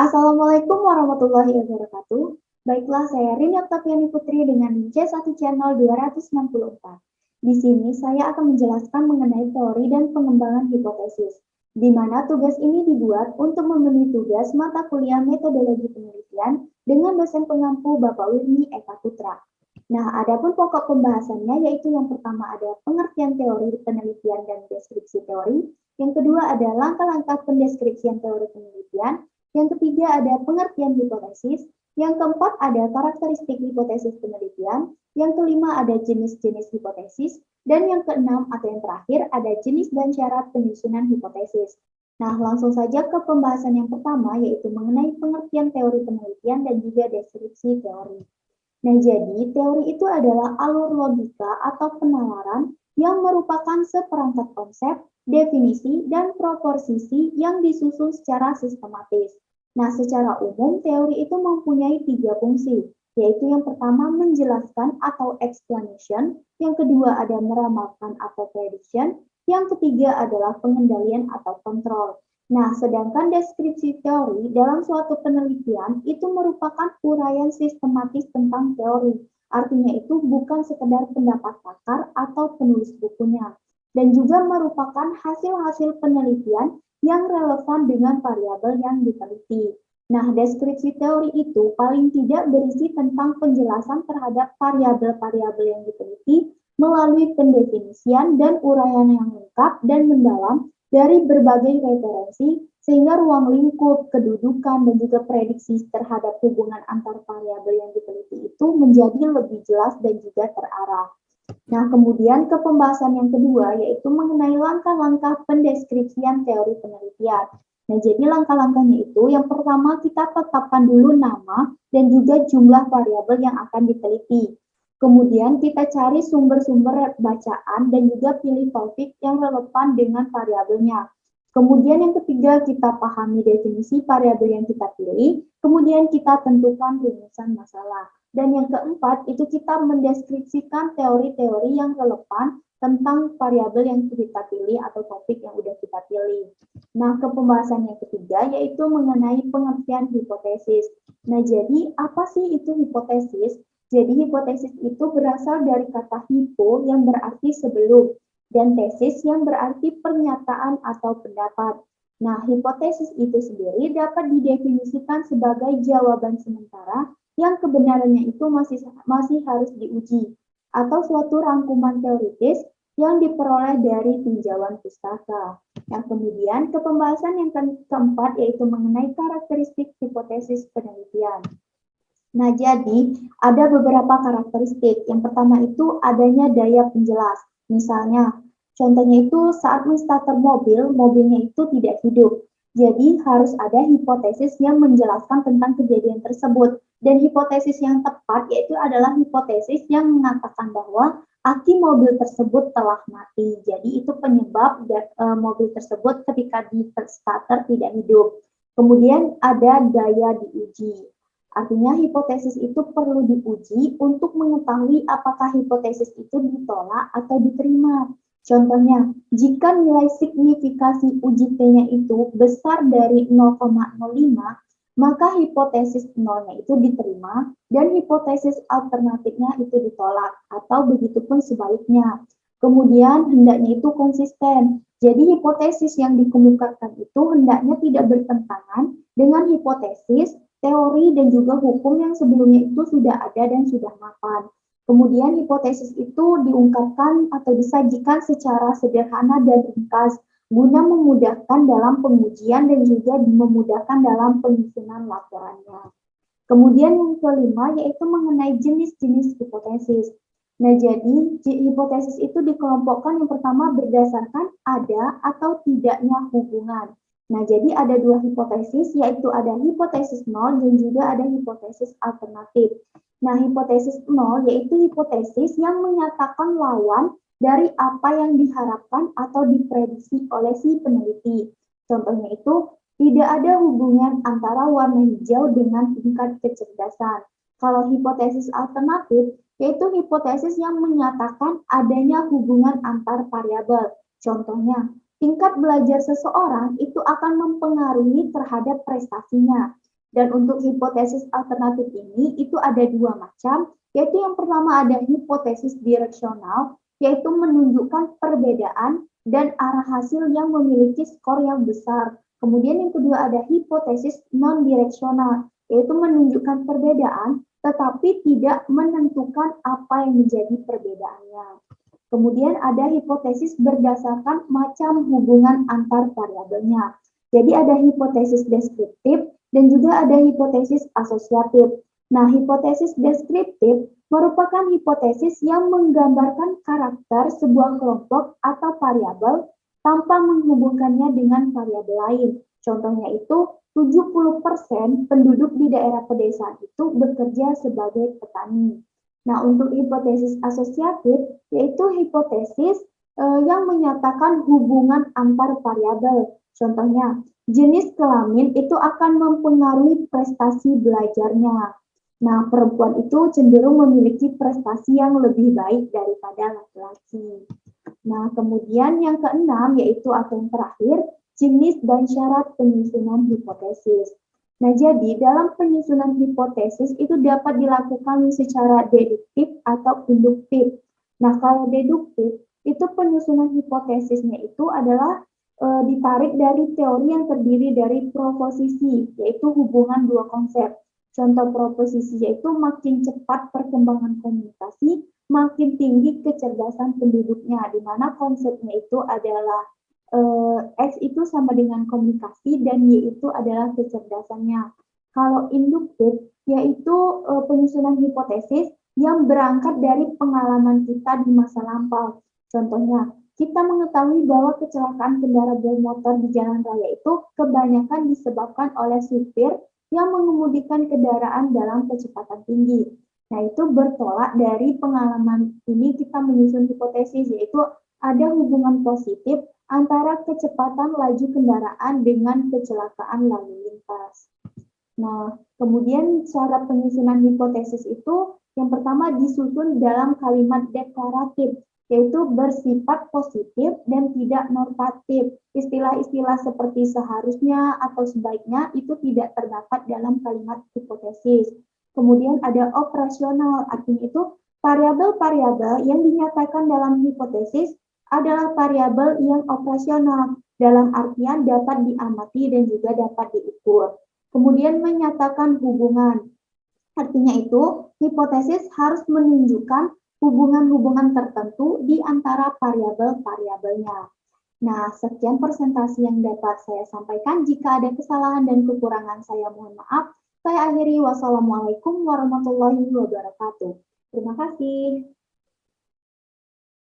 Assalamualaikum warahmatullahi wabarakatuh. Baiklah, saya Rini Oktaviani Putri dengan C1 Channel 264. Di sini saya akan menjelaskan mengenai teori dan pengembangan hipotesis, di mana tugas ini dibuat untuk memenuhi tugas mata kuliah metodologi penelitian dengan dosen pengampu Bapak Wirni Eka Putra. Nah, adapun pokok pembahasannya yaitu yang pertama ada pengertian teori penelitian dan deskripsi teori, yang kedua ada langkah-langkah pendeskripsian teori penelitian, yang ketiga ada pengertian hipotesis, yang keempat ada karakteristik hipotesis penelitian, yang kelima ada jenis-jenis hipotesis, dan yang keenam atau yang terakhir ada jenis dan syarat penyusunan hipotesis. Nah, langsung saja ke pembahasan yang pertama yaitu mengenai pengertian teori penelitian dan juga deskripsi teori. Nah, jadi teori itu adalah alur logika atau penalaran yang merupakan seperangkat konsep, definisi, dan proposisi yang disusun secara sistematis. Nah, secara umum teori itu mempunyai tiga fungsi, yaitu yang pertama menjelaskan atau explanation, yang kedua ada meramalkan atau prediction, yang ketiga adalah pengendalian atau kontrol. Nah, sedangkan deskripsi teori dalam suatu penelitian itu merupakan uraian sistematis tentang teori. Artinya itu bukan sekedar pendapat pakar atau penulis bukunya. Dan juga merupakan hasil-hasil penelitian yang relevan dengan variabel yang diteliti. Nah, deskripsi teori itu paling tidak berisi tentang penjelasan terhadap variabel-variabel yang diteliti melalui pendefinisian dan uraian yang lengkap dan mendalam dari berbagai referensi sehingga ruang lingkup, kedudukan, dan juga prediksi terhadap hubungan antar variabel yang diteliti itu menjadi lebih jelas dan juga terarah. Nah, kemudian ke pembahasan yang kedua yaitu mengenai langkah-langkah pendeskripsian teori penelitian. Nah, jadi langkah-langkahnya itu yang pertama kita tetapkan dulu nama dan juga jumlah variabel yang akan diteliti. Kemudian kita cari sumber-sumber bacaan dan juga pilih topik yang relevan dengan variabelnya. Kemudian yang ketiga kita pahami definisi variabel yang kita pilih, kemudian kita tentukan rumusan masalah. Dan yang keempat itu kita mendeskripsikan teori-teori yang relevan tentang variabel yang kita pilih atau topik yang udah kita pilih. Nah, ke pembahasan yang ketiga yaitu mengenai pengertian hipotesis. Nah, jadi apa sih itu hipotesis? Jadi hipotesis itu berasal dari kata hypo yang berarti sebelum dan tesis yang berarti pernyataan atau pendapat. Nah, hipotesis itu sendiri dapat didefinisikan sebagai jawaban sementara yang kebenarannya itu masih harus diuji atau suatu rangkuman teoritis yang diperoleh dari tinjauan pustaka. Yang kemudian ke pembahasan yang keempat yaitu mengenai karakteristik hipotesis penelitian. Nah, jadi ada beberapa karakteristik. Yang pertama itu adanya daya penjelas. Misalnya, contohnya itu saat menstarter mobil, mobilnya itu tidak hidup. Jadi harus ada hipotesis yang menjelaskan tentang kejadian tersebut. Dan hipotesis yang tepat yaitu adalah hipotesis yang mengatakan bahwa aki mobil tersebut telah mati. Jadi itu penyebab mobil tersebut ketika di starter tidak hidup. Kemudian ada daya diuji. Artinya hipotesis itu perlu diuji untuk mengetahui apakah hipotesis itu ditolak atau diterima. Contohnya, jika nilai signifikasi uji T-nya itu besar dari 0,05, maka hipotesis nolnya itu diterima dan hipotesis alternatifnya itu ditolak atau begitupun sebaliknya. Kemudian hendaknya itu konsisten. Jadi hipotesis yang dikemukakan itu hendaknya tidak bertentangan dengan hipotesis teori dan juga hukum yang sebelumnya itu sudah ada dan sudah mapan. Kemudian hipotesis itu diungkapkan atau disajikan secara sederhana dan ringkas guna memudahkan dalam pengujian dan juga memudahkan dalam penyusunan laporannya. Kemudian yang kelima yaitu mengenai jenis-jenis hipotesis. Nah, jadi hipotesis itu dikelompokkan yang pertama berdasarkan ada atau tidaknya hubungan. Nah, jadi ada dua hipotesis, yaitu ada hipotesis nol dan juga ada hipotesis alternatif. Nah, hipotesis nol yaitu hipotesis yang menyatakan lawan dari apa yang diharapkan atau diprediksi oleh si peneliti. Contohnya itu, tidak ada hubungan antara warna hijau dengan tingkat kecerdasan. Kalau hipotesis alternatif, yaitu hipotesis yang menyatakan adanya hubungan antar variabel. Contohnya, tingkat belajar seseorang itu akan mempengaruhi terhadap prestasinya. Dan untuk hipotesis alternatif ini itu ada dua macam, yaitu yang pertama ada hipotesis direksional, yaitu menunjukkan perbedaan dan arah hasil yang memiliki skor yang besar. Kemudian yang kedua ada hipotesis non-direksional, yaitu menunjukkan perbedaan tetapi tidak menentukan apa yang menjadi perbedaannya. Kemudian ada hipotesis berdasarkan macam hubungan antar variabelnya. Jadi ada hipotesis deskriptif dan juga ada hipotesis asosiatif. Nah, hipotesis deskriptif merupakan hipotesis yang menggambarkan karakter sebuah kelompok atau variabel tanpa menghubungkannya dengan variabel lain. Contohnya itu 70% penduduk di daerah pedesaan itu bekerja sebagai petani. Nah, untuk hipotesis asosiatif, yaitu hipotesis yang menyatakan hubungan antar variabel. Contohnya, jenis kelamin itu akan mempengaruhi prestasi belajarnya. Nah, perempuan itu cenderung memiliki prestasi yang lebih baik daripada laki-laki. Nah, kemudian yang keenam, yaitu atau yang terakhir, jenis dan syarat penyusunan hipotesis. Nah, jadi dalam penyusunan hipotesis itu dapat dilakukan secara deduktif atau induktif. Nah, kalau deduktif, itu penyusunan hipotesisnya itu adalah ditarik dari teori yang terdiri dari proposisi, yaitu hubungan dua konsep. Contoh proposisi yaitu makin cepat perkembangan komunikasi, makin tinggi kecerdasan penduduknya, di mana konsepnya itu adalah X itu sama dengan komunikasi dan Y itu adalah kecerdasannya. Kalau induktif yaitu penyusunan hipotesis yang berangkat dari pengalaman kita di masa lampau. Contohnya, kita mengetahui bahwa kecelakaan kendaraan bermotor di jalan raya itu kebanyakan disebabkan oleh supir yang mengemudikan kendaraan dalam kecepatan tinggi. Nah, itu bertolak dari pengalaman ini kita menyusun hipotesis, yaitu ada hubungan positif antara kecepatan laju kendaraan dengan kecelakaan lalu lintas. Nah, kemudian cara penyusunan hipotesis itu yang pertama disusun dalam kalimat deklaratif, yaitu bersifat positif dan tidak normatif. Istilah-istilah seperti seharusnya atau sebaiknya itu tidak terdapat dalam kalimat hipotesis. Kemudian ada operasional, artinya itu variabel-variabel yang dinyatakan dalam hipotesis adalah variabel yang operasional, dalam artian dapat diamati dan juga dapat diukur. Kemudian menyatakan hubungan. Artinya itu, hipotesis harus menunjukkan hubungan-hubungan tertentu di antara variabel-variabelnya. Nah, sekian presentasi yang dapat saya sampaikan. Jika ada kesalahan dan kekurangan, saya mohon maaf. Saya akhiri, wassalamualaikum warahmatullahi wabarakatuh. Terima kasih.